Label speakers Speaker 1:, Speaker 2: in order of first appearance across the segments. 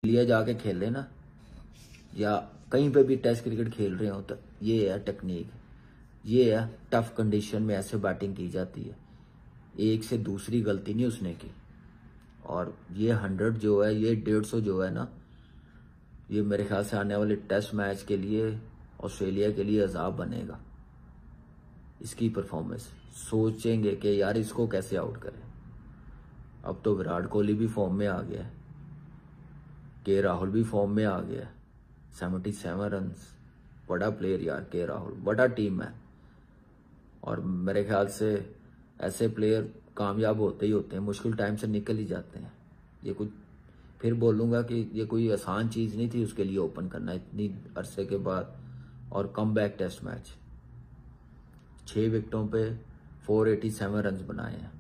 Speaker 1: लिया जाके खेले ना, या कहीं पे भी टेस्ट क्रिकेट खेल रहे हो, तो ये है टेक्निक, ये है टफ कंडीशन में ऐसे बैटिंग की जाती है। एक से दूसरी गलती नहीं उसने की। और ये 100 जो है, ये 150 जो है ना, ये मेरे ख्याल से आने वाले टेस्ट मैच के लिए ऑस्ट्रेलिया के लिए अजाब बनेगा। इसकी परफॉर्मेंस सोचेंगे कि यार इसको कैसे आउट करें। अब तो विराट कोहली भी फॉर्म में आ गया है, के राहुल भी फॉर्म में आ गया है, 77 रन, बड़ा प्लेयर यार के राहुल, बड़ा टीम है। और मेरे ख्याल से ऐसे प्लेयर कामयाब होते ही होते हैं, मुश्किल टाइम से निकल ही जाते हैं। ये कुछ फिर बोलूँगा कि ये कोई आसान चीज़ नहीं थी उसके लिए ओपन करना इतनी अरसे के बाद। और कम बैक टेस्ट मैच 6 विकेटों पे 487 रन बनाए हैं,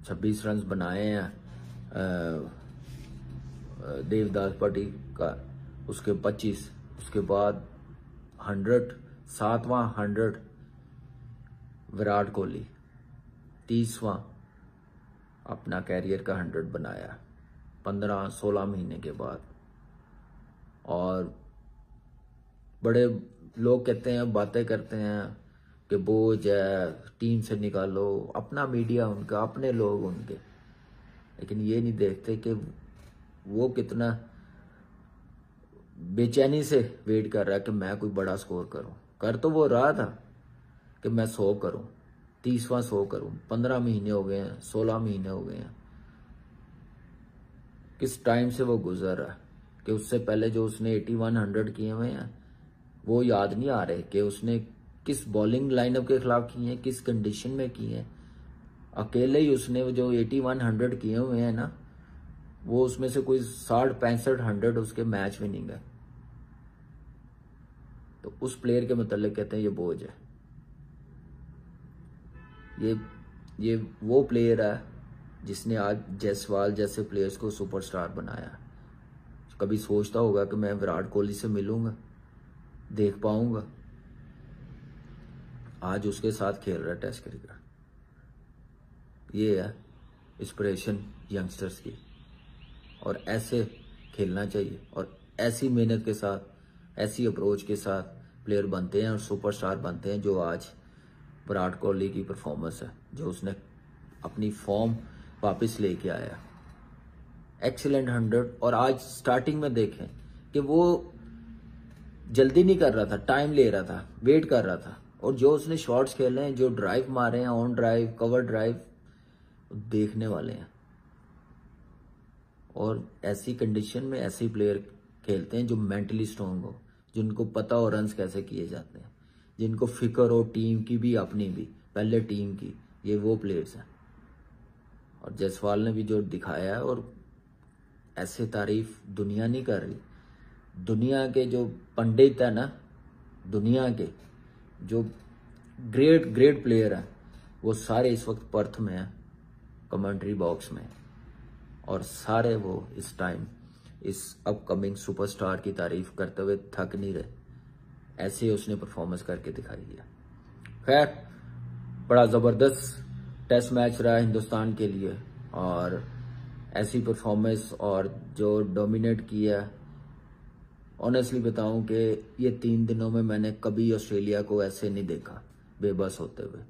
Speaker 1: 26 रन बनाए हैं देवदास पट्टी का, उसके 25, उसके बाद 100, 7वां 100 विराट कोहली, 30वां अपना कैरियर का 100 बनाया 15-16 महीने के बाद। और बड़े लोग कहते हैं, बातें करते हैं कि बोझ है, टीम से निकालो, अपना मीडिया उनका, अपने लोग उनके, लेकिन ये नहीं देखते कि वो कितना बेचैनी से वेट कर रहा है कि मैं कोई बड़ा स्कोर करूं। कर तो वो रहा था कि मैं 100 करूं, 30वां 100 करूं। 15 महीने हो गए हैं, 16 महीने हो गए हैं, किस टाइम से वो गुजर रहा है कि उससे पहले जो उसने 81-100 किए हुए हैं वो याद नहीं आ रहे कि उसने किस बॉलिंग लाइनअप के खिलाफ किए हैं, किस कंडीशन में किए हैं। अकेले ही उसने जो 81-100 किए हुए हैं ना, वो उसमें से कोई 60-65-100 उसके मैच विनिंग है। तो उस प्लेयर के मतलब कहते हैं ये बोझ है। ये वो प्लेयर है जिसने आज जायसवाल जैसे प्लेयर्स को सुपरस्टार बनाया। कभी सोचता होगा कि मैं विराट कोहली से मिलूंगा, देख पाऊंगा? आज उसके साथ खेल रहा है टेस्ट क्रिकेट। ये है इंस्पिरेशन यंगस्टर्स की, और ऐसे खेलना चाहिए, और ऐसी मेहनत के साथ, ऐसी अप्रोच के साथ प्लेयर बनते हैं और सुपरस्टार बनते हैं, जो आज विराट कोहली की परफॉर्मेंस है, जो उसने अपनी फॉर्म वापस लेके आया। एक्सीलेंट 100। और आज स्टार्टिंग में देखें कि वो जल्दी नहीं कर रहा था, टाइम ले रहा था, वेट कर रहा था, और जो उसने शॉट्स खेले हैं, जो ड्राइव मारे हैं, ऑन ड्राइव, कवर ड्राइव, देखने वाले हैं। और ऐसी कंडीशन में ऐसे प्लेयर खेलते हैं जो मेंटली स्ट्रांग हो, जिनको पता हो रन्स कैसे किए जाते हैं, जिनको फिक्र हो टीम की भी, अपनी भी, पहले टीम की। ये वो प्लेयर्स हैं। और जायसवाल ने भी जो दिखाया है, और ऐसे तारीफ दुनिया नहीं कर रही। दुनिया के जो पंडित है ना, दुनिया के जो ग्रेट प्लेयर हैं, वो सारे इस वक्त पर्थ में हैं, कमेंट्री बॉक्स में, और सारे वो इस टाइम इस अपकमिंग सुपरस्टार की तारीफ करते हुए थक नहीं रहे। ऐसे उसने परफॉर्मेंस करके दिखाई है। खैर, बड़ा ज़बरदस्त टेस्ट मैच रहा हिंदुस्तान के लिए, और ऐसी परफॉर्मेंस और जो डोमिनेट किया, ऑनेस्टली बताऊं कि ये 3 दिनों में मैंने कभी ऑस्ट्रेलिया को ऐसे नहीं देखा बेबस होते हुए,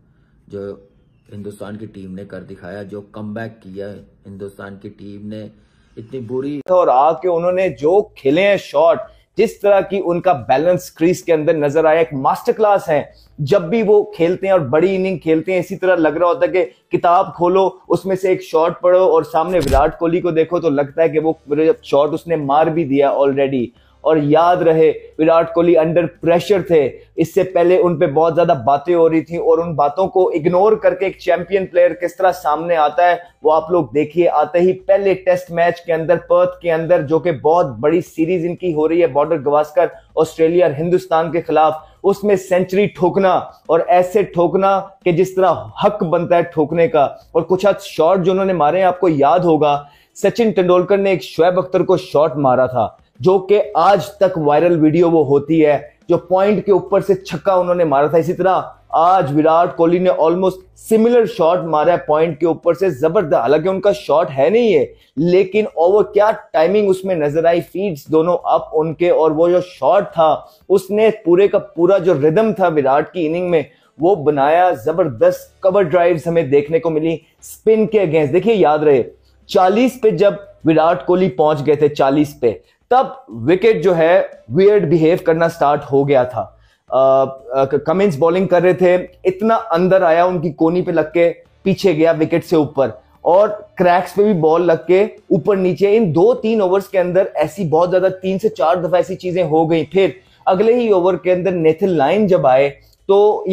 Speaker 1: जो हिंदुस्तान की टीम ने कर दिखाया। जो कमबैक किया हिंदुस्तान की टीम ने, इतनी बुरी
Speaker 2: और आके उन्होंने जो खेले हैं शॉट, जिस तरह की उनका बैलेंस क्रीज के अंदर नजर आया, एक मास्टर क्लास है। जब भी वो खेलते हैं और बड़ी इनिंग खेलते हैं, इसी तरह लग रहा होता है कि किताब खोलो, उसमें से एक शॉट पढ़ो, और सामने विराट कोहली को देखो तो लगता है कि वो शॉट उसने मार भी दिया ऑलरेडी। और याद रहे, विराट कोहली अंडर प्रेशर थे, इससे पहले उन पे बहुत ज्यादा बातें हो रही थी, और उन बातों को इग्नोर करके एक चैंपियन प्लेयर किस तरह सामने आता है, वो आप लोग देखिए। आते ही पहले टेस्ट मैच के अंदर, पर्थ के अंदर, जो कि बहुत बड़ी सीरीज इनकी हो रही है बॉर्डर गवास्कर ऑस्ट्रेलिया और हिंदुस्तान के खिलाफ, उसमें सेंचुरी ठोकना, और ऐसे ठोकना कि जिस तरह हक बनता है ठोकने का। और कुछ हद शॉट जो उन्होंने मारे हैं, आपको याद होगा सचिन तेंदुलकर ने एक शोएब अख्तर को शॉट मारा था, जो कि आज तक वायरल वीडियो वो होती है, जो पॉइंट के ऊपर से छक्का उन्होंने मारा था। इसी तरह आज विराट कोहली ने ऑलमोस्ट सिमिलर शॉट मारा है पॉइंट के ऊपर से, जबरदस्त। हालांकि उनका शॉट है नहीं है, लेकिन ओवर क्या टाइमिंग उसमें नजर आई, फीड्स दोनों अप उनके, और वो जो शॉट था उसने पूरे का पूरा जो रिदम था विराट की इनिंग में वो बनाया। जबरदस्त कवर ड्राइव्स हमें देखने को मिली स्पिन के अगेंस्ट। देखिए याद रहे 40 पे जब विराट कोहली पहुंच गए थे 40 पे, तब विकेट जो है वियर्ड बिहेव करना स्टार्ट हो गया था। कमिंस बॉलिंग कर रहे थे, इतना अंदर आया उनकी कोनी पे लग के पीछे गया विकेट से ऊपर, और क्रैक्स पे भी बॉल लग के ऊपर नीचे। इन 2-3 ओवर्स के अंदर ऐसी बहुत ज्यादा 3 से 4 दफा ऐसी चीजें हो गई। फिर अगले ही ओवर के अंदर नेथन लाइन जब आए तो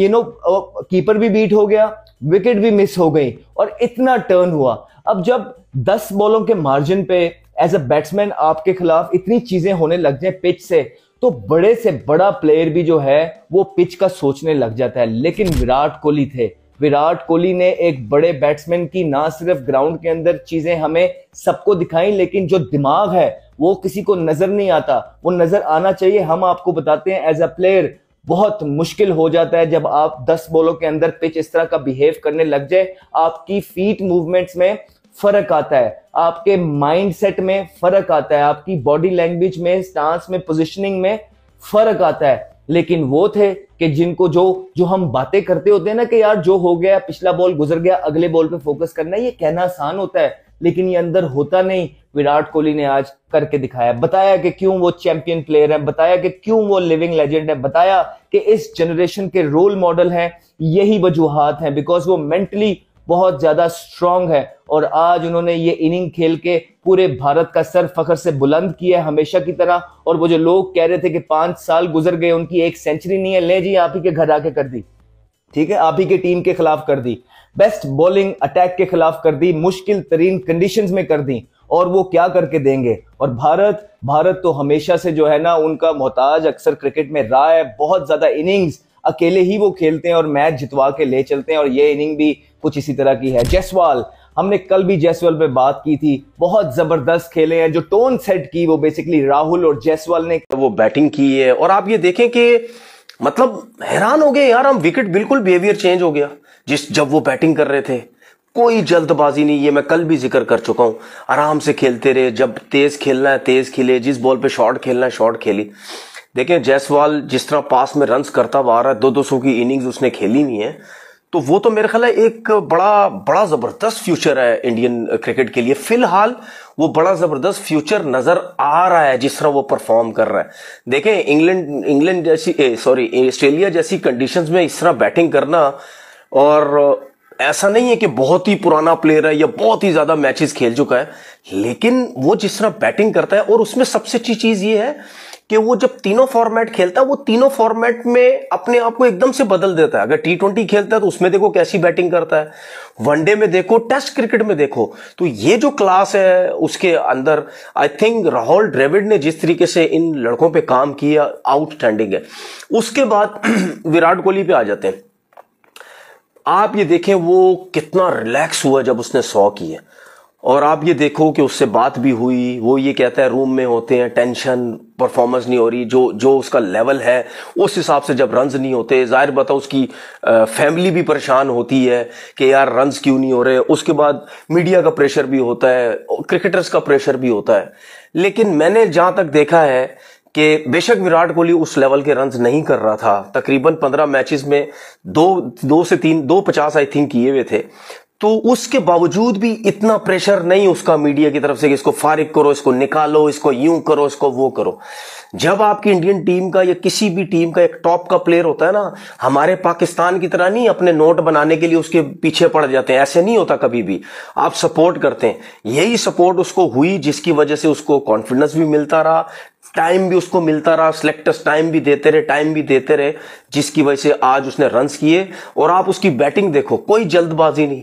Speaker 2: कीपर भी बीट हो गया, विकेट भी मिस हो गई, और इतना टर्न हुआ। अब जब 10 बॉलों के मार्जिन पे एज अ बैट्समैन आपके खिलाफ इतनी चीजें होने लग जाए पिच से, तो बड़े से बड़ा प्लेयर भी जो है वो पिच का सोचने लग जाता है। लेकिन विराट कोहली थे, विराट कोहली ने एक बड़े बैट्समैन की ना सिर्फ ग्राउंड के अंदर चीजें हमें सबको दिखाई, लेकिन जो दिमाग है वो किसी को नजर नहीं आता, वो नजर आना चाहिए। हम आपको बताते हैं एज अ प्लेयर बहुत मुश्किल हो जाता है जब आप 10 बॉलों के अंदर पिच इस तरह का बिहेव करने लग जाए। आपकी फीट मूवमेंट्स में फर्क आता है, आपके माइंड सेट में फर्क आता है, आपकी बॉडी लैंग्वेज में, स्टांस में, पोजीशनिंग में फर्क आता है। लेकिन वो थे कि जिनको जो हम बातें करते होते हैं ना कि यार जो हो गया, पिछला बॉल गुजर गया, अगले बॉल पे फोकस करना है, ये कहना आसान होता है लेकिन ये अंदर होता नहीं। विराट कोहली ने आज करके दिखाया, बताया कि क्यों वो चैंपियन प्लेयर है, बताया कि क्यों वो लिविंग लेजेंड है, बताया कि इस जनरेशन के रोल मॉडल हैं। यही वजूहात हैं, बिकॉज वो मेंटली बहुत ज्यादा स्ट्रांग है, और आज उन्होंने ये इनिंग खेल के पूरे भारत का सर फखर से बुलंद किया है हमेशा की तरह। और वो जो लोग कह रहे थे कि 5 साल गुजर गए, उनकी एक सेंचुरी नहीं है, ले जी आप ही के घर आके कर दी, ठीक है, आप ही के टीम के खिलाफ कर दी, बेस्ट बॉलिंग अटैक के खिलाफ कर दी, मुश्किल तरीन कंडीशंस में कर दी, और वो क्या करके देंगे। और भारत तो हमेशा से जो है ना उनका मोहताज अक्सर क्रिकेट में रहा है। बहुत ज्यादा इनिंग्स अकेले ही वो खेलते हैं और मैच जितवा के ले चलते हैं, और ये इनिंग भी कुछ इसी तरह की है। जायसवाल, हमने कल भी जायसवाल पे बात की थी, बहुत जबरदस्त खेले हैं। जो टोन सेट की वो बेसिकली राहुल और जायसवाल ने
Speaker 3: वो बैटिंग की है। और आप ये देखें कि मतलब हैरान हो गए यार हम, विकेट बिल्कुल बिहेवियर चेंज हो गया जब वो बैटिंग कर रहे थे। कोई जल्दबाजी नहीं, ये मैं कल भी जिक्र कर चुका हूं, आराम से खेलते रहे, जब तेज खेलना है तेज खेले, जिस बॉल पे शॉर्ट खेलना है शॉर्ट खेली। देखें जायसवाल जिस तरह पास में रन्स करता हुआ आ रहा है, 200 की इनिंग्स उसने खेली नहीं है, तो वो तो मेरे ख्याल है एक बड़ा जबरदस्त फ्यूचर है इंडियन क्रिकेट के लिए। फिलहाल वो बड़ा जबरदस्त फ्यूचर नजर आ रहा है जिस तरह वो परफॉर्म कर रहा है। देखें इंग्लैंड जैसी ऑस्ट्रेलिया जैसी कंडीशंस में इस तरह बैटिंग करना, और ऐसा नहीं है कि बहुत ही पुराना प्लेयर है या बहुत ही ज्यादा मैचेस खेल चुका है, लेकिन वो जिस तरह बैटिंग करता है, और उसमें सबसे अच्छी चीज ये है कि वो जब तीनों फॉर्मेट खेलता है, वो तीनों फॉर्मेट में अपने आप को एकदम से बदल देता है। अगर T20 खेलता है तो उसमें देखो कैसी बैटिंग करता है, वनडे में देखो, टेस्ट क्रिकेट में देखो, तो ये जो क्लास है उसके अंदर, आई थिंक राहुल द्रविड़ ने जिस तरीके से इन लड़कों पे काम किया, आउटस्टैंडिंग है। उसके बाद विराट कोहली पे आ जाते हैं। आप ये देखें वो कितना रिलैक्स हुआ जब उसने 100 किए, और आप ये देखो कि उससे बात भी हुई, वो ये कहता है रूम में होते हैं, टेंशन, परफॉर्मेंस नहीं हो रही, जो उसका लेवल है उस हिसाब से जब रन्स नहीं होते, जाहिर बात है उसकी फैमिली भी परेशान होती है कि यार रन्स क्यों नहीं हो रहे। उसके बाद मीडिया का प्रेशर भी होता है, क्रिकेटर्स का प्रेशर भी होता है। लेकिन मैंने जहां तक देखा है कि बेशक विराट कोहली उस लेवल के रन्स नहीं कर रहा था, तकरीबन 15 मैचेस में 250 आई थिंक किए हुए थे, तो उसके बावजूद भी इतना प्रेशर नहीं उसका मीडिया की तरफ से कि इसको फारिग करो, इसको निकालो, इसको यूं करो, इसको वो करो। जब आपकी इंडियन टीम का या किसी भी टीम का एक टॉप का प्लेयर होता है ना, हमारे पाकिस्तान की तरह नहीं अपने नोट बनाने के लिए उसके पीछे पड़ जाते हैं, ऐसे नहीं होता कभी भी। आप सपोर्ट करते हैं, यही सपोर्ट उसको हुई जिसकी वजह से उसको कॉन्फिडेंस भी मिलता रहा, टाइम भी उसको मिलता रहा, सिलेक्टर्स टाइम भी देते रहे, जिसकी वजह से आज उसने रन्स किए। और आप उसकी बैटिंग देखो, कोई जल्दबाजी नहीं,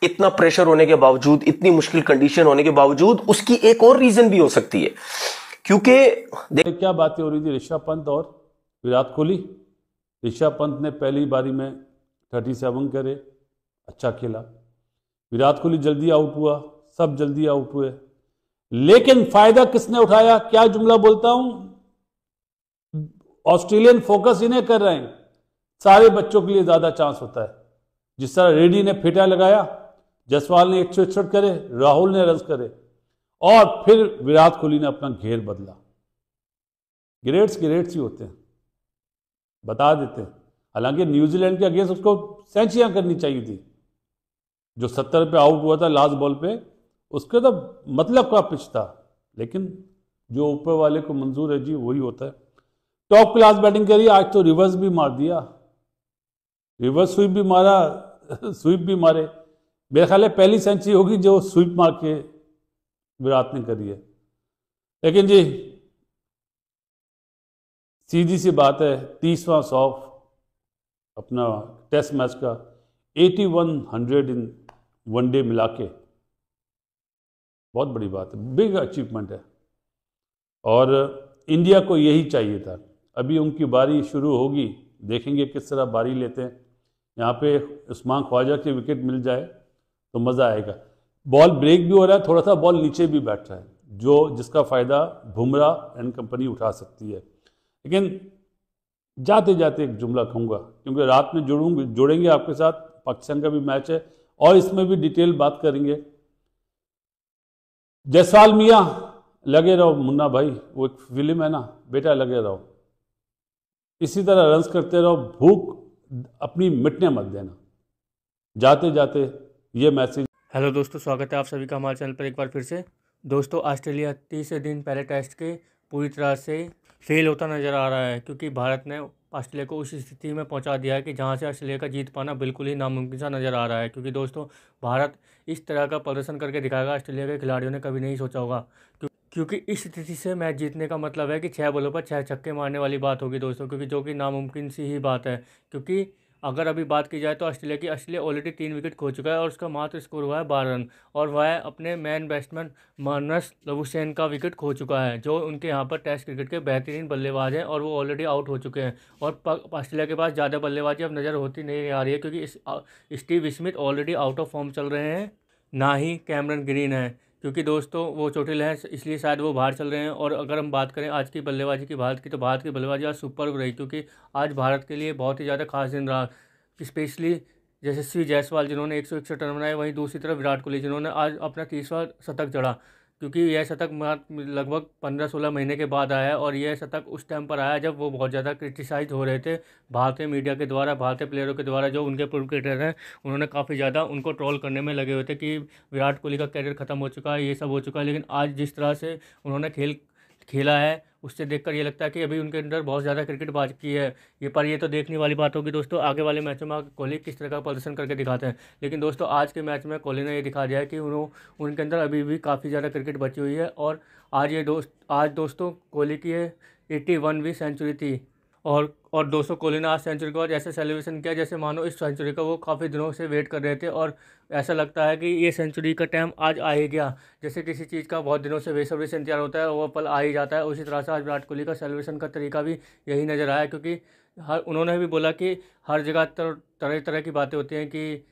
Speaker 3: इतना प्रेशर होने के बावजूद, इतनी मुश्किल कंडीशन होने के बावजूद। उसकी एक और रीजन भी हो सकती है, क्योंकि
Speaker 4: क्या बातें हो रही थी ऋषभ पंत और विराट कोहली। ऋषभ पंत ने पहली बारी में 37 करे, अच्छा खेला। विराट कोहली जल्दी आउट हुआ, सब जल्दी आउट हुए, लेकिन फायदा किसने उठाया? क्या जुमला बोलता हूं, ऑस्ट्रेलियन फोकस इन्हें कर रहे हैं, सारे बच्चों के लिए ज्यादा चांस होता है। जिस तरह रेड्डी ने फेटा लगाया, जायसवाल ने 161 करे, राहुल ने रन करे और फिर विराट कोहली ने अपना घेर बदला। ग्रेट्स ही होते हैं, बता देते हैं। हालांकि न्यूजीलैंड के अगेंस्ट उसको सेंचुरियां करनी चाहिए थी। जो 70 पे आउट हुआ था लास्ट बॉल पे, उसके तो मतलब का पिच था, लेकिन जो ऊपर वाले को मंजूर है जी वही होता है। टॉप क्लास बैटिंग करी, आज तो रिवर्स भी मार दिया, रिवर्स स्वीप भी मारा, स्वीप भी मारे। मेरे ख्याल है पहली सेंचुरी होगी जो स्वीप मार के विराट ने करी है। लेकिन जी सीधी सी बात है, 30वां सॉफ अपना टेस्ट मैच का 8100 इन वनडे मिला के, बहुत बड़ी बात है, बिग अचीवमेंट है और इंडिया को यही चाहिए था। अभी उनकी बारी शुरू होगी, देखेंगे किस तरह बारी लेते हैं। यहाँ पे उस्मान ख्वाजा की विकेट मिल जाए तो मज़ा आएगा। बॉल ब्रेक भी हो रहा है, थोड़ा सा बॉल नीचे भी बैठ रहा है, जो जिसका फ़ायदा बुमराह एंड कंपनी उठा सकती है। लेकिन जाते जाते एक जुमला कहूँगा, क्योंकि रात में जुड़ेंगे आपके साथ, पाकिस्तान का भी मैच है और इसमें भी डिटेल बात करेंगे। जायसवाल मियाँ लगे रहो मुन्ना भाई, वो एक फिल्म है ना, बेटा लगे रहो, इसी तरह रन्स करते रहो, भूख अपनी मिटने मत देना। जाते जाते ये मैसेज।
Speaker 5: हेलो दोस्तों, स्वागत है आप सभी का हमारे चैनल पर एक बार फिर से। दोस्तों ऑस्ट्रेलिया 30 दिन पहले टेस्ट के पूरी तरह से फेल होता नज़र आ रहा है, क्योंकि भारत ने ऑस्ट्रेलिया को उस स्थिति में पहुंचा दिया है कि जहां से ऑस्ट्रेलिया का जीत पाना बिल्कुल ही नामुमकिन सा नज़र आ रहा है। क्योंकि दोस्तों भारत इस तरह का प्रदर्शन करके दिखाएगा, ऑस्ट्रेलिया के खिलाड़ियों ने कभी नहीं सोचा होगा। क्योंकि इस स्थिति से मैच जीतने का मतलब है कि 6 बॉलों पर 6 छक्के मारने वाली बात होगी दोस्तों, क्योंकि जो कि नामुमकिन सी ही बात है। क्योंकि अगर अभी बात की जाए तो ऑस्ट्रेलिया ऑलरेडी 3 विकेट खो चुका है और उसका मात्र स्कोर हुआ है 12 रन, और वह अपने मैन बैट्समैन मार्नस लबुशेन का विकेट खो चुका है, जो उनके यहाँ पर टेस्ट क्रिकेट के बेहतरीन बल्लेबाज हैं और वो ऑलरेडी आउट हो चुके हैं। और ऑस्ट्रेलिया के पास ज़्यादा बल्लेबाजी अब नज़र होती नहीं आ रही है, क्योंकि Steve Smith already out of form चल रहे हैं, ना ही कैमरन ग्रीन है, क्योंकि दोस्तों वो चोटिल हैं, इसलिए शायद वो बाहर चल रहे हैं। और अगर हम बात करें आज की बल्लेबाजी की भारत की, तो भारत की बल्लेबाजी आज सुपर्ब रही, क्योंकि आज भारत के लिए बहुत ही ज़्यादा खास दिन रहा। स्पेशली यशस्वी जायसवाल जिन्होंने 161 रन बनाए, वहीं दूसरी तरफ विराट कोहली जिन्होंने आज अपना 30वां शतक जड़ा, क्योंकि यह शतक लगभग 15-16 महीने के बाद आया है। और यह शतक उस टाइम पर आया जब वो बहुत ज़्यादा क्रिटिसाइज हो रहे थे भारतीय मीडिया के द्वारा, भारतीय प्लेयरों के द्वारा। जो उनके पूर्व क्रिकेटर हैं उन्होंने काफ़ी ज़्यादा उनको ट्रोल करने में लगे हुए थे कि विराट कोहली का कैरियर ख़त्म हो चुका है, ये सब हो चुका है। लेकिन आज जिस तरह से उन्होंने खेला है, उससे देखकर ये लगता है कि अभी उनके अंदर बहुत ज़्यादा क्रिकेट बाकी है। ये तो देखने वाली बात होगी दोस्तों, आगे वाले मैचों में कोहली किस तरह का प्रदर्शन करके दिखाते हैं। लेकिन दोस्तों आज के मैच में कोहली ने ये दिखा दिया है कि उनके अंदर अभी भी काफ़ी ज़्यादा क्रिकेट बची हुई है। और आज दोस्तों कोहली की 81वीं सेंचुरी थी, और दोस्तों कोहली ने आज सेंचुरी के बाद ऐसे सेलिब्रेशन किया जैसे मानो इस सेंचुरी का वो काफ़ी दिनों से वेट कर रहे थे, और ऐसा लगता है कि ये सेंचुरी का टाइम आज आ ही गया। जैसे किसी चीज़ का बहुत दिनों से बेसब्री से इंतजार होता है, वो पल आ ही जाता है। उसी तरह से आज विराट कोहली का सेलिब्रेशन का तरीका भी यही नज़र आया, क्योंकि उन्होंने भी बोला कि हर जगह तरह तरह की बातें होती हैं कि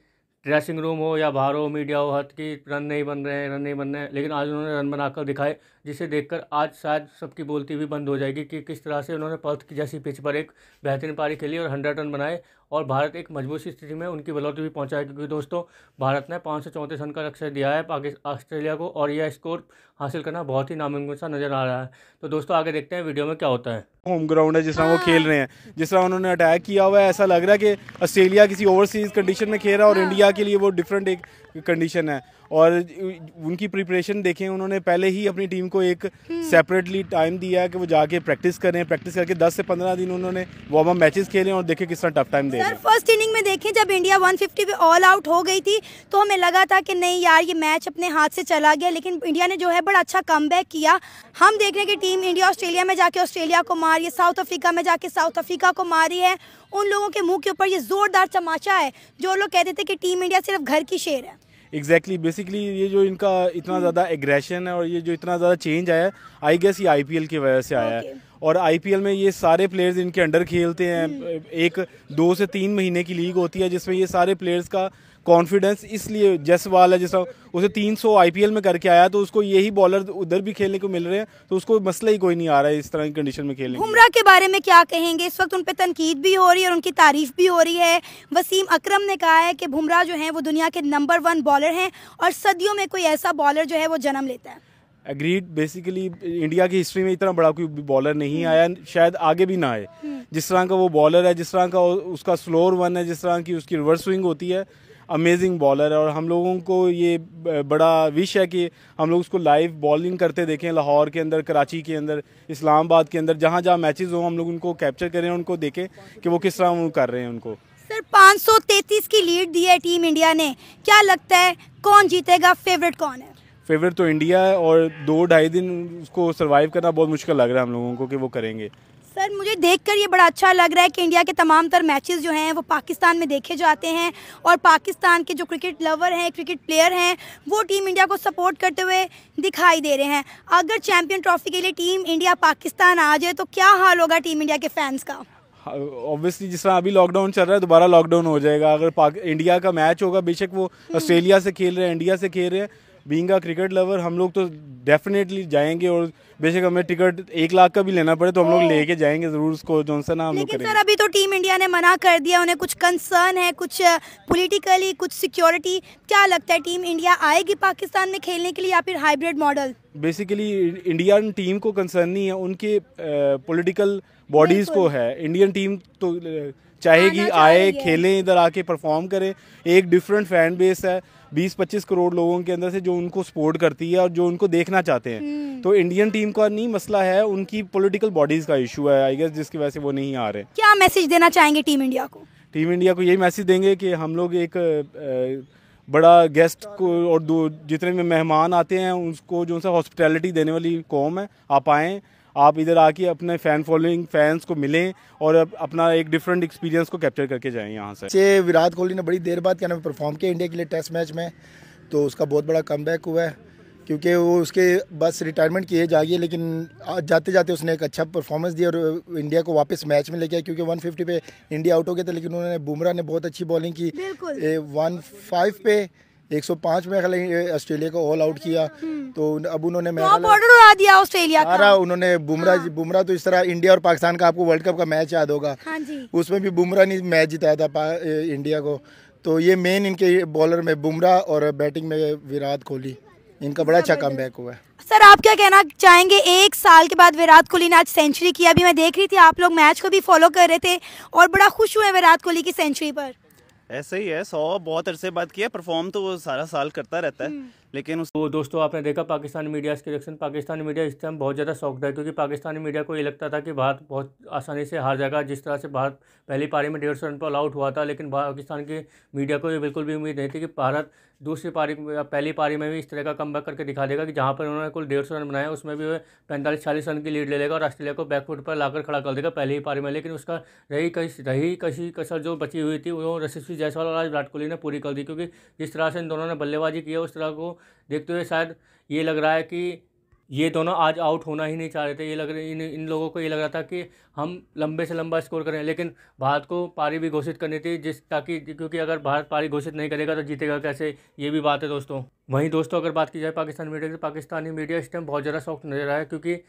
Speaker 5: ड्रेसिंग रूम हो या बाहर हो, मीडिया हो, हद की रन नहीं बन रहे हैं। लेकिन आज उन्होंने रन बनाकर दिखाए, जिसे देखकर आज शायद सबकी बोलती भी बंद हो जाएगी कि किस तरह से उन्होंने पर्थ की जैसी पिच पर एक बेहतरीन पारी खेली और 100 रन बनाए, और भारत एक मजबूत स्थिति में उनकी बलौती भी पहुंचा है। क्योंकि दोस्तों भारत ने 534 रन का लक्ष्य दिया है ऑस्ट्रेलिया को, और यह स्कोर हासिल करना बहुत ही नामुमकिन सा नज़र आ रहा है। तो दोस्तों आगे देखते हैं वीडियो में क्या होता है।
Speaker 6: होम ग्राउंड है, जिस तरह वो खेल रहे हैं, जिस तरह उन्होंने अटैक किया हुआ है, ऐसा लग रहा है कि ऑस्ट्रेलिया किसी ओवरसीज कंडीशन में खेल रहा है और इंडिया के लिए वो डिफरेंट एक कंडीशन है। और उनकी प्रिपरेशन देखें, उन्होंने पहले ही अपनी टीम को एक सेपरेटली टाइम दिया है कि वो जाके प्रैक्टिस करें। प्रैक्टिस करके 10 से 15 दिन उन्होंने वार्म अप मैचेस खेले और देखे किस तरह टफ टाइम दे रहे हैं।
Speaker 7: फर्स्ट इनिंग में देखें जब इंडिया 150 पे ऑल आउट हो गई थी, तो हमें लगा था कि नहीं यार ये मैच अपने हाथ से चला गया, लेकिन इंडिया ने जो है बड़ा अच्छा कमबैक किया। हम देख रहे हैं कि टीम इंडिया ऑस्ट्रेलिया में जाके ऑस्ट्रेलिया को मारी है, साउथ अफ्रीका में जाके साउथ अफ्रीका को मारी है। उन लोगों के मुंह के ऊपर ये जोरदार तमाचा है जो लोग कहते थे कि टीम इंडिया सिर्फ घर की शेर है।
Speaker 6: एग्जैक्टली बेसिकली ये जो इनका इतना ज़्यादा एग्रेशन है और ये जो इतना ज़्यादा चेंज आया है, आई गेस ये आईपीएल की वजह से आया है। और आईपीएल में ये सारे प्लेयर्स इनके अंडर खेलते हैं। एक 2 से 3 महीने की लीग होती है जिसमें ये सारे प्लेयर्स का कॉन्फिडेंस, इसलिए जसवाल है जैसा उसे 300 IPL में करके आया, तो उसको यही बॉलर उधर भी खेलने को मिल रहे हैं, तो उसको मसला ही कोई नहीं आ रहा है इस तरह की कंडीशन में खेलने।
Speaker 7: बुमराह के बारे में क्या कहेंगे? इस वक्त उन पे तनकीद भी हो रही है और उनकी तारीफ भी हो रही है। वसीम अकरम ने कहा है कि बुमराह जो है वो दुनिया के नंबर 1 बॉलर हैं और सदियों में कोई ऐसा बॉलर जो है वो जन्म लेता है।
Speaker 6: एग्रीड। बेसिकली इंडिया की हिस्ट्री में इतना बड़ा कोई बॉलर नहीं आया, शायद आगे भी ना आए। जिस तरह का वो बॉलर है, जिस तरह का उसका स्लोअर वन है, जिस तरह की उसकी रिवर्स स्विंग होती है, अमेजिंग बॉलर है। और हम लोगों को ये बड़ा विश है कि हम लोग उसको लाइव बॉलिंग करते देखें, लाहौर के अंदर, कराची के अंदर, इस्लामाबाद के अंदर, जहाँ जहाँ मैचेस हो हम लोग उनको कैप्चर करें, उनको देखें कि वो किस तरह वो कर रहे हैं उनको।
Speaker 7: सर 533 की लीड दी है टीम इंडिया ने, क्या लगता है कौन जीतेगा? फेवरेट कौन है?
Speaker 6: फेवरेट तो इंडिया है और 2-2.5 दिन उसको सर्वाइव करना बहुत मुश्किल लग रहा है हम लोगों को कि वो करेंगे।
Speaker 7: सर मुझे देखकर ये बड़ा अच्छा लग रहा है कि इंडिया के तमाम तर मैचेस जो हैं वो पाकिस्तान में देखे जाते हैं और पाकिस्तान के जो क्रिकेट लवर हैं, क्रिकेट प्लेयर हैं, वो टीम इंडिया को सपोर्ट करते हुए दिखाई दे रहे हैं। अगर चैंपियन ट्रॉफी के लिए टीम इंडिया पाकिस्तान आ जाए तो क्या हाल होगा टीम इंडिया के फैंस का?
Speaker 6: ऑब्वियसली जिस तरह अभी लॉकडाउन चल रहा है, दोबारा लॉकडाउन हो जाएगा। अगर इंडिया का मैच होगा, बेशक वो ऑस्ट्रेलिया से खेल रहे हैं, इंडिया से खेल रहे हैं, बीइंग अ क्रिकेट लवर हम लोग तो डेफिनेटली जाएंगे और बेशक हमें टिकट 1 लाख का भी लेना पड़े तो हम लोग लेके जाएंगे जरूर उसको, जॉनसन हम लोग
Speaker 7: लेकिन
Speaker 6: करेंगे।
Speaker 7: सर अभी तो टीम इंडिया ने मना कर दिया, उन्हें कुछ कंसर्न है, कुछ पॉलिटिकली, कुछ सिक्योरिटी। क्या लगता है टीम इंडिया आएगी पाकिस्तान में खेलने के लिए या फिर hybrid model?
Speaker 6: Basically Indian team को कंसर्न नहीं है, उनके पॉलिटिकल बॉडीज को है। इंडियन टीम तो चाहेगी आए, खेलें, इधर आके परफॉर्म करें। एक डिफरेंट फैन बेस है 20-25 करोड़ लोगों के अंदर से जो उनको सपोर्ट करती है और जो उनको देखना चाहते हैं। तो इंडियन टीम का नहीं मसला है, उनकी पॉलिटिकल बॉडीज का इशू है आई गेस, जिसकी वजह से वो नहीं आ रहे।
Speaker 7: क्या मैसेज देना चाहेंगे टीम इंडिया को?
Speaker 6: टीम इंडिया को यही मैसेज देंगे कि हम लोग एक बड़ा गेस्ट को और जितने भी मेहमान आते हैं उसको जो सा हॉस्पिटैलिटी देने वाली कौम है, आप आएँ, आप इधर आके अपने फैन फॉलोइंग फैंस को मिलें और अपना एक डिफरेंट एक्सपीरियंस को कैप्चर करके जाएं यहाँ से।
Speaker 8: विराट कोहली ने बड़ी देर बाद क्या नाम परफॉर्म किया इंडिया के लिए टेस्ट मैच में, तो उसका बहुत बड़ा कमबैक हुआ है क्योंकि वो उसके बस रिटायरमेंट की एज आ गई है, लेकिन जाते जाते उसने एक अच्छा परफॉर्मेंस दिया और इंडिया को वापस मैच में ले गया। क्योंकि 150 पे इंडिया आउट हो गया था, लेकिन उन्होंने बुमराह ने बहुत अच्छी बॉलिंग की। 105 पे 105 में ऑस्ट्रेलिया को ऑल आउट किया, तो अब उन्होंने
Speaker 7: बॉर्डर उड़ा दिया ऑस्ट्रेलिया का।
Speaker 8: सारा उन्होंने बुमराह तो इस तरह इंडिया और पाकिस्तान का आपको वर्ल्ड कप का मैच याद होगा, उसमें भी बुमराह ने मैच जिताया था इंडिया को। तो ये मेन इनके बॉलर में बुमराह और बैटिंग में विराट कोहली, इनका बड़ा अच्छा कमबैक हुआ है।
Speaker 7: सर आप क्या कहना चाहेंगे? 1 साल के बाद विराट कोहली ने आज सेंचुरी की। अभी मैं देख रही थी आप लोग मैच को भी फॉलो कर रहे थे और बड़ा खुश हुए विराट कोहली की सेंचुरी पर।
Speaker 9: ऐसा ही है, 100 बहुत अरसे बाद किया। परफॉर्म तो वो सारा साल करता रहता है, लेकिन
Speaker 5: तो दोस्तों आपने देखा पाकिस्तानी मीडिया की रिएक्शन। पाकिस्तानी मीडिया इस टाइम बहुत ज़्यादा शॉक्ड है क्योंकि पाकिस्तानी मीडिया को ये लगता था कि भारत बहुत आसानी से हार जाएगा। जिस तरह से भारत पहली पारी में 150 रन पर ऑल आउट हुआ था, लेकिन पाकिस्तान की मीडिया को ये बिल्कुल भी उम्मीद नहीं थी कि भारत दूसरी पारी या पहली पारी में भी इस तरह का कमबैक करके दिखा देगा कि जहाँ पर उन्होंने कुल 150 रन बनाए उसमें भी 45-40 रन की लीड ले लेगा और ऑस्ट्रेलिया को बैकफुट पर लाकर खड़ा कर देगा पहली ही पारी में। लेकिन उसका रही कशी कसर जो बची हुई थी वो यशस्वी जायसवाल और आज विराट कोहली ने पूरी कर दी। क्योंकि जिस तरह से इन दोनों ने बल्लेबाजी की है उस तरह को देखते हुए शायद ये लग रहा है कि ये दोनों आज आउट होना ही नहीं चाह रहे थे। ये लग रहे इन लोगों को ये लग रहा था कि हम लंबे से लंबा स्कोर करें, लेकिन भारत को पारी भी घोषित करनी थी क्योंकि अगर भारत पारी घोषित नहीं करेगा तो जीतेगा कैसे, ये भी बात है दोस्तों। वहीं दोस्तों अगर बात की जाए पाकिस्तानी मीडिया की, पाकिस्तानी मीडिया इस टाइम बहुत ज़्यादा शॉक नजर आया क्योंकि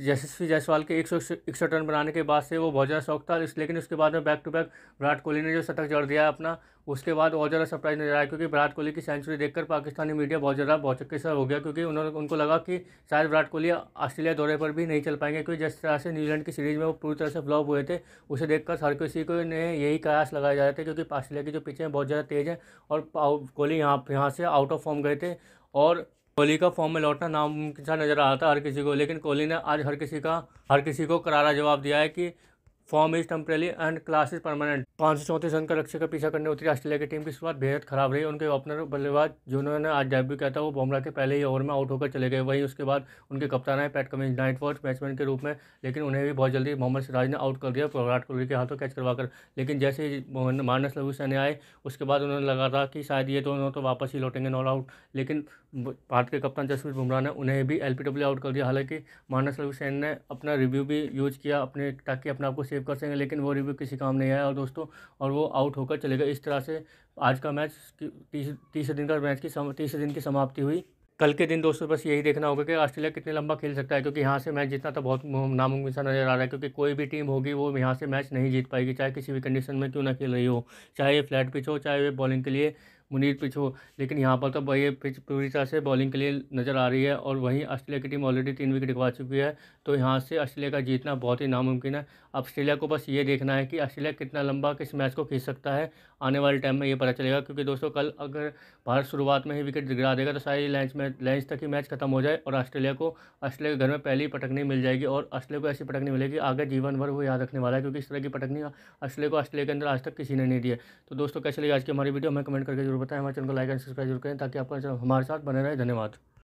Speaker 5: यशस्वी जायसवाल के 161 रन बनाने के बाद से वो बहुत ज़्यादा शौक था। लेकिन उसके बाद में back to back Virat Kohli ने जो शतक जड़ दिया अपना, उसके बाद और ज़्यादा सरप्राइज नजर आया क्योंकि विराट कोहली की सेंचुरी देखकर पाकिस्तानी मीडिया बहुत ज़्यादा भौचक्के सा हो गया क्योंकि उनको लगा कि शायद विराट कोहली ऑस्ट्रेलिया दौरे पर भी नहीं चल पाएंगे क्योंकि जिस तरह से न्यूजीलैंड की सीरीज़ में वो पूरी तरह से फ्लॉप हुए थे, उसे देखकर हर किसी को ने यही कयास लगाए जा रहे थे क्योंकि ऑस्ट्रेलिया की जो पिचें बहुत ज़्यादा तेज़ हैं और कोहली यहाँ से आउट ऑफ फॉर्म गए थे और कोहली का फॉर्म में लौटना नामुमकिन सा नज़र आ रहा था हर किसी को। लेकिन कोहली ने आज हर किसी को करारा जवाब दिया है कि form is temporary and class is permanent. 534 run का लक्ष्य का पीछा करने उतरी ऑस्ट्रेलिया की टीम की शुरुआत बेहद खराब रही। उनके ओपनर बल्लेबाज जिन्होंने आज डेब्यू किया था वो बुमराह के पहले ही ओवर में आउट होकर चले गए। वहीं उसके बाद उनके कप्तान आए PAT Cummins night watch batsman के रूप में, लेकिन उन्हें भी बहुत जल्दी मोहम्मद सिराज ने आउट कर दिया विराट कोहली के हाथों कैच करवाकर। लेकिन जैसे ही मार्नस लुईस आए उसके बाद उन्होंने लगा था कि शायद ये दोनों तो वापस ही लौटेंगे नॉट आउट, लेकिन भारत के कप्तान जसप्रीत बुमराह ने उन्हें भी LPW आउट कर दिया। हालांकि मार्नस लुईस ने अपना रिव्यू भी यूज किया अपने ताकि अपने आप को सेव कर सकेंगे, लेकिन वो रिव्यू किसी काम नहीं आया और दोस्तों और वो आउट होकर चले गए। इस तरह से आज का मैच तीसरे दिन का मैच की तीसरे दिन की समाप्ति हुई। कल के दिन दोस्तों बस यही देखना होगा कि ऑस्ट्रेलिया कितने लंबा खेल सकता है, क्योंकि यहाँ से मैच जीतना तो बहुत नामुमकिन सा नज़र आ रहा है, क्योंकि कोई भी टीम होगी वो यहाँ से मैच नहीं जीत पाएगी, चाहे किसी भी कंडीशन में क्यों ना खेल रही हो, चाहे ये फ्लैट पिच हो, चाहे ये बॉलिंग के लिए मुनीर पिच हो। लेकिन यहाँ पर तो ये पिच पूरी तरह से बॉलिंग के लिए नज़र आ रही है और वहीं ऑस्ट्रेलिया की टीम ऑलरेडी 3 विकेट गंवा चुकी है, तो यहाँ से ऑस्ट्रेलिया का जीतना बहुत ही नामुमकिन है। ऑस्ट्रेलिया को बस ये देखना है कि ऑस्ट्रेलिया कितना लंबा किस मैच को खींच सकता है, आने वाले टाइम में ये पता चलेगा। क्योंकि दोस्तों कल अगर भारत शुरुआत में ही विकेट गिरा देगा तो सारी लैंच तक ही मैच खत्म हो जाए और ऑस्ट्रेलिया के घर में पहली पटकनी मिल जाएगी और ऑस्ट्रेलिया को ऐसी पटकनी मिलेगी आगे जीवन भर वो याद रखने वाला है, क्योंकि इस तरह की पटकनी ऑस्ट्रेलिया के अंदर आज तक किसी ने नहीं दी है। तो दोस्तों कैसे लगी आज की हमारी वीडियो हमें कमेंट करके जरूर बताएं, हमारे चैनल को लाइक एंड सब्सक्राइब जरूर करें ताकि आपका हमारे साथ बने रहे। धन्यवाद।